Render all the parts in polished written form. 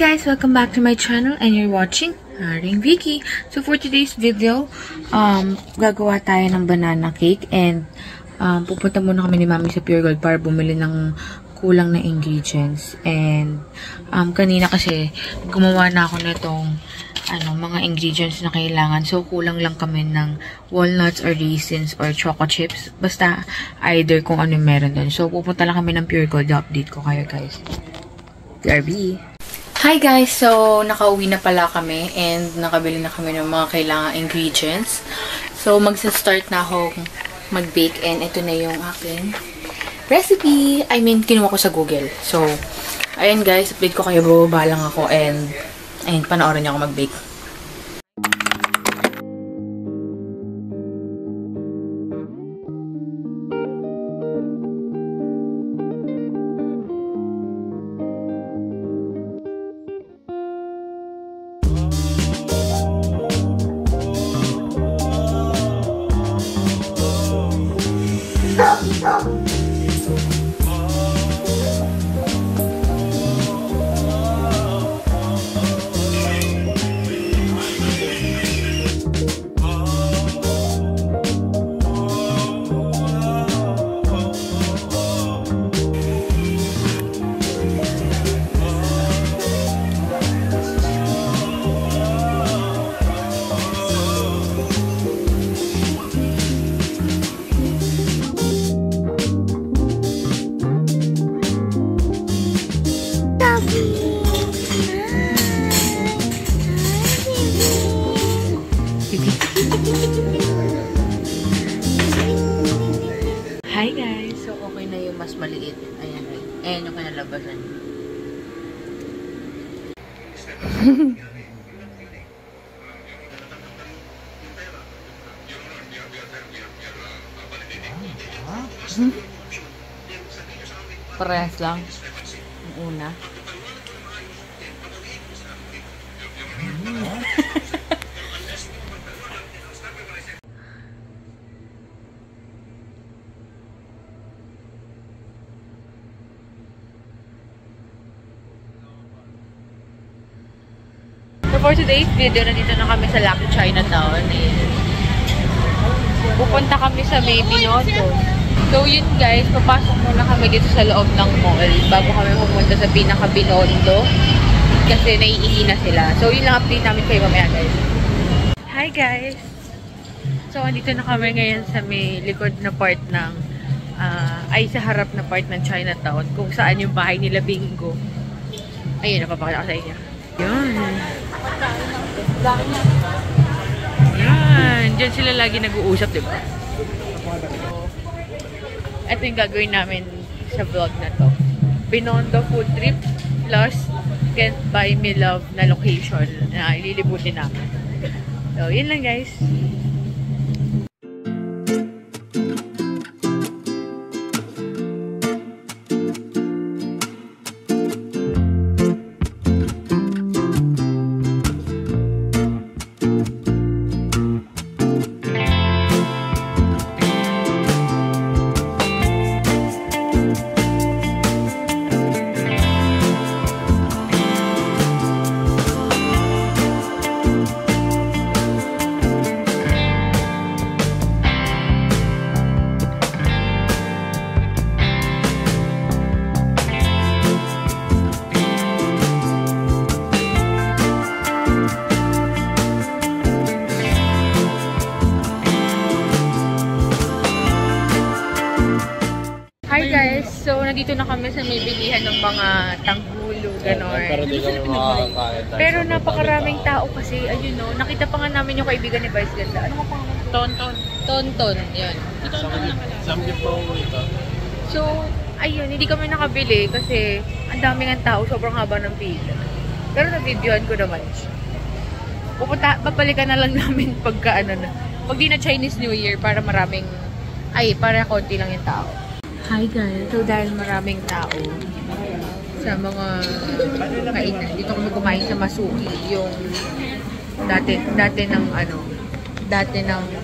guys! Welcome back to my channel and you're watching Haring Vicky. So for today's video, gagawa tayo ng banana cake and pupunta muna kami ni Mami sa Pure Gold para bumili ng kulang na ingredients. And kanina kasi gumawa na ako nitong mga ingredients na kailangan. So kulang lang kami ng walnuts or raisins or choco chips. Basta either kung ano meron doon. So pupunta lang kami ng Pure Gold. Update ko kayo guys. BRB! Hi guys! So, nakauwi na pala kami and nakabili na kami ng mga kailangang ingredients. So, magsa-start na akong mag-bake and ito na yung aking recipe. I mean, kinuha ko sa Google. So, ayan guys, update ko kayo. Bababa lang ako and ayun, panoorin niyo ako mag-bake. Hi guys! So, okay na yung mas maliit. Ayan. Ayan yung kinalabasan. Parehas lang. Ang una. For today's video, nandito na kami sa Lucky Chinatown. Pupunta kami sa may Binondo. So yun guys, papasok muna kami dito sa loob ng mall bago kami pumunta sa pinaka-Binondo. Kasi naiihi na sila. So yun lang update namin kayo mamaya guys. Hi guys! So andito na kami ngayon sa may likod na part ng sa harap na part ng Chinatown kung saan yung bahay nila Bingo. Ayun, napapakita ko sa inyo. Yun. Yan. Diyan sila lagi nag-uusap, diba? Ito yung gagawin namin sa vlog na to. Binondo food trip plus Can't Buy Me Love na location na ililibutin namin. So, yun lang guys. Hi guys! So, nandito na kami sa may bilihan ng mga tanggulo, gano'n. Pero napakaraming tao kasi, ayun no, nakita pa nga namin yung kaibigan ni Vice Ganda. Ano nga pangalan? Tonton. Tonton, yun. Samgyup po ito. So, ayun, hindi kami nakabili kasi ang daming ang tao, sobrang haba ng pila. Pero na-videoan ko naman siya. Papalikan na lang namin pagka pag di na Chinese New Year para maraming, para konti lang yung tao. Hi guys! So dahil maraming tao sa mga kainan, dito kami kumain sa Masuki, yung dati ng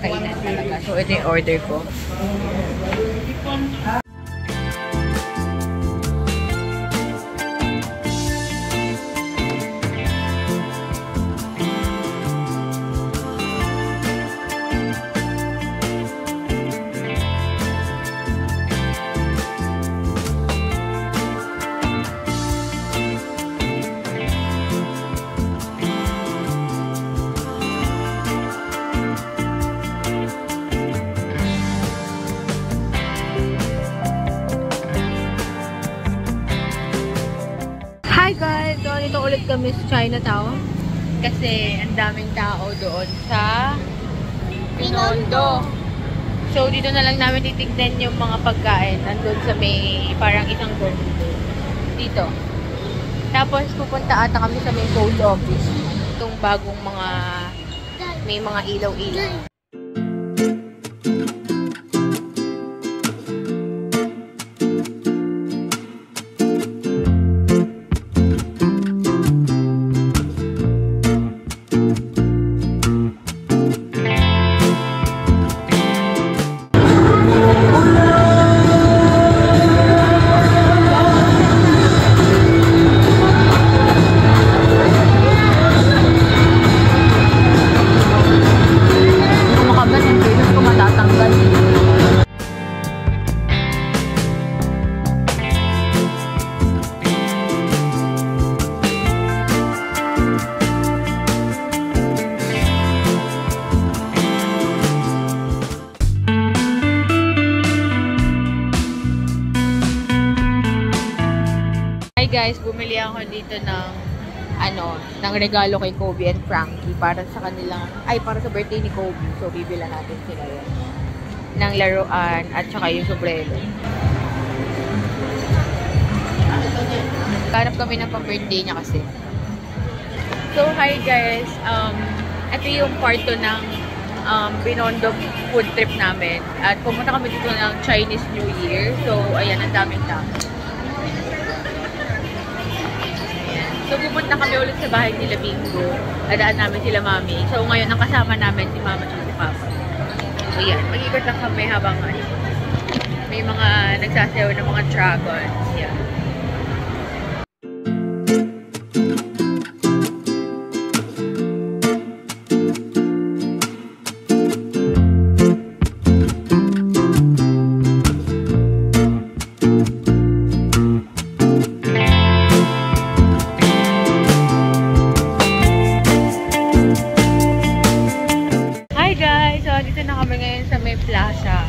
kainan talaga. So ito yung order ko. kami sa Chinatown kasi ang daming tao doon sa Binondo. So, dito na lang namin titignan yung mga pagkain. Nandun sa may parang isang room dito. Tapos, pupunta ata kami sa may post office. Itong bagong mga may mga ilaw-ilaw. Guys, bumili ako dito ng ng regalo kay Kobe and Frankie para sa kanilang para sa birthday ni Kobe. So bibila natin sila yun ng laruan at saka yung sombrero. Hanap kami ng pang-birthday niya kasi. So hi guys, ito yung part 2 ng Binondo food trip namin at pumunta kami dito ng Chinese New Year. So ayan, ang daming tao. So, pupunta kami ulit sa bahay nila Bingo. Dadaan namin sila Mami. So, ngayon, ang kasama namin si Mama at si Papa. So, yan. Mag-ikot lang kami habang may mga nagsasayaw ng mga dragons. Yan. Dito na kami ngayon sa may plaza.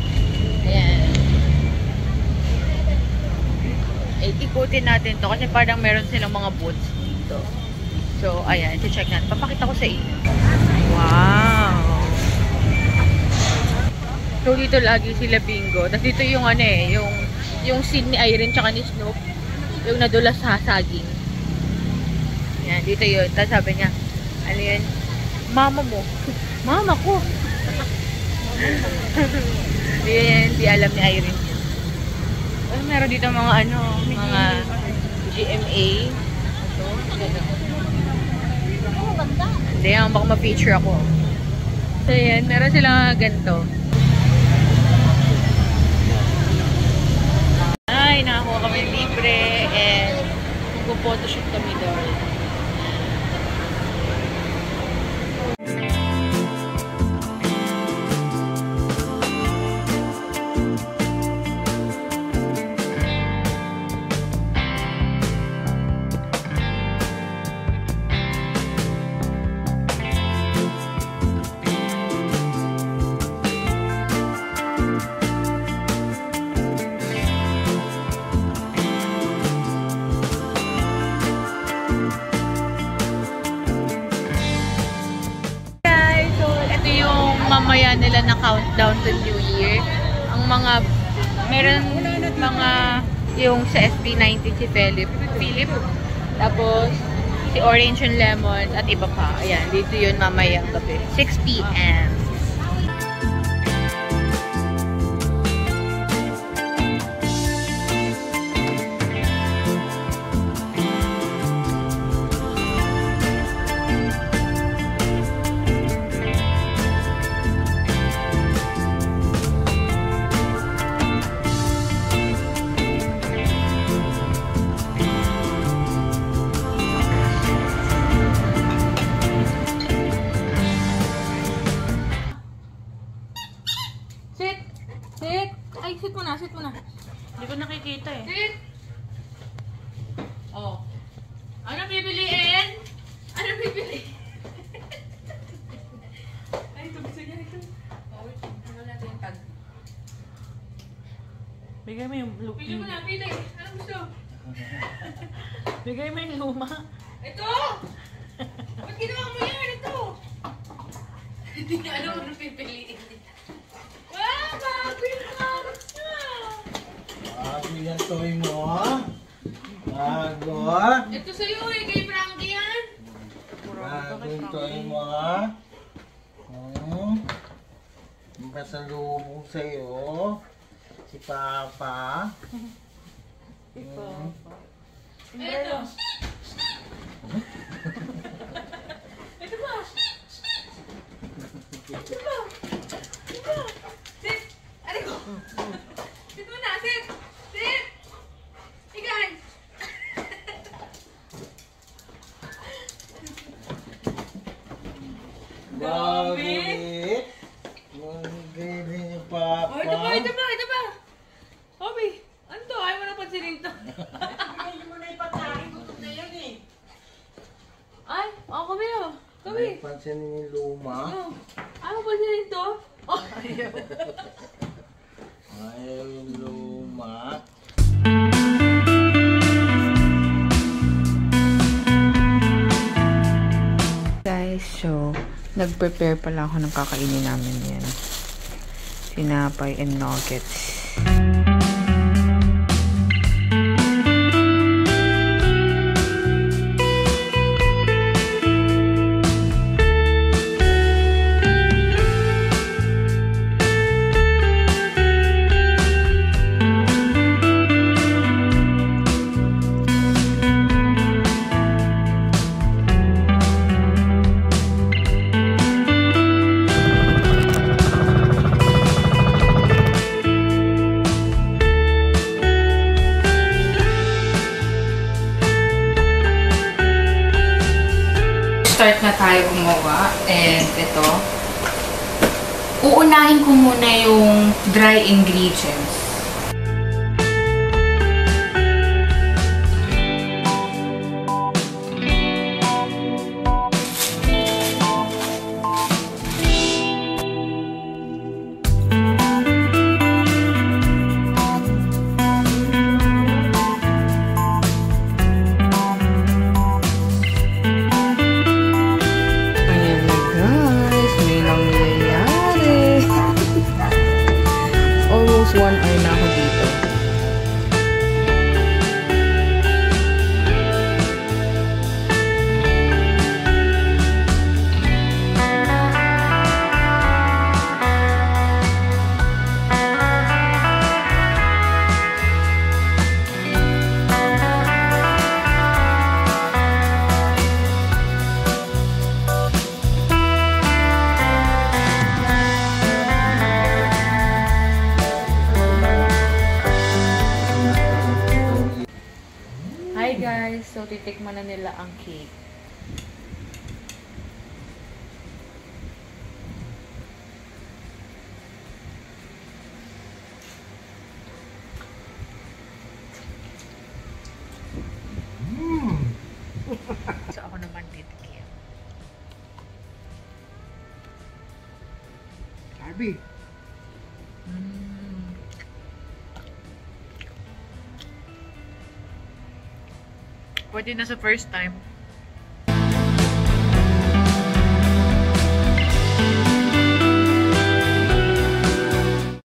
Ayan. Ikutin natin to kasi parang meron silang mga booths dito. So, ayan. I-check natin. Papakita ko sa inyo. Wow! So, dito lagi sila Bingo. Tapos dito yung yung scene ni Irene tsaka ni Snoop. Yung nadulas sa saging. Ayan. Dito yun. Tapos sabi niya, ano yun? Mama mo. Mama ko. Di alam ni Irene yun. Meron dito mga mga GMA. Ito. Hindi, baka ma-feature ako. So yan, meron silang ganito. Ay, nakakuha kami libre and magpo-photoshoot kami doon. Mamaya nila na countdown to New Year. Ang meron mga yung sa SB19 si Philip. Tapos si Orange and Lemon at iba pa. Ayan, dito yun mamaya gabi. 6 PM. Sit mo na. Hindi ko nakikita eh. Sit! Oh. Ano bibiliin? Ay, ito gusto niya ito. Oh, wait. Ano natin yung tag? Bigay mo yung luma. Pili mo na, pili. Ano gusto? Bigay mo yung luma. Ito! Ba't ginawa mo yan? Ito! Hindi nga alam mo pipiliin. Ah, bago yung carrots niya! Bago yan toy mo. Bago. Ito sa'yo eh, kay Frankie yan. Bago yung toy mo. Ang pasalubong sa'yo. Si Papa. Ito. Ito ba? Ito ba? Ito ba? Sit! Aray ko! Sit mo na! Sit! Sit! Igan! Bakit? Magaling ni Papa. Oh, ito ba? Ito ba? Ito ba? Obi, ano to? Ayaw mo na pansinin to. Hindi mo na ipagkain. Gutom na yan eh. Ay, oh, kami oh. Kami. Ay, pansinin yung luma. Oh, ayaw mo pansinin to? Oh, ayaw. Ayaw yung luma. Guys, so, nag-prepare pala ako ng kakainin namin yan. Tinapay and nuggets. Start na tayo gumawa. And ito, uunahin ko muna yung dry ingredients. Almost 1 hour na ako dito. Hi guys! So, titikman na nila ang cake. So, ako naman titikim. Sabi. Pwede na sa first time.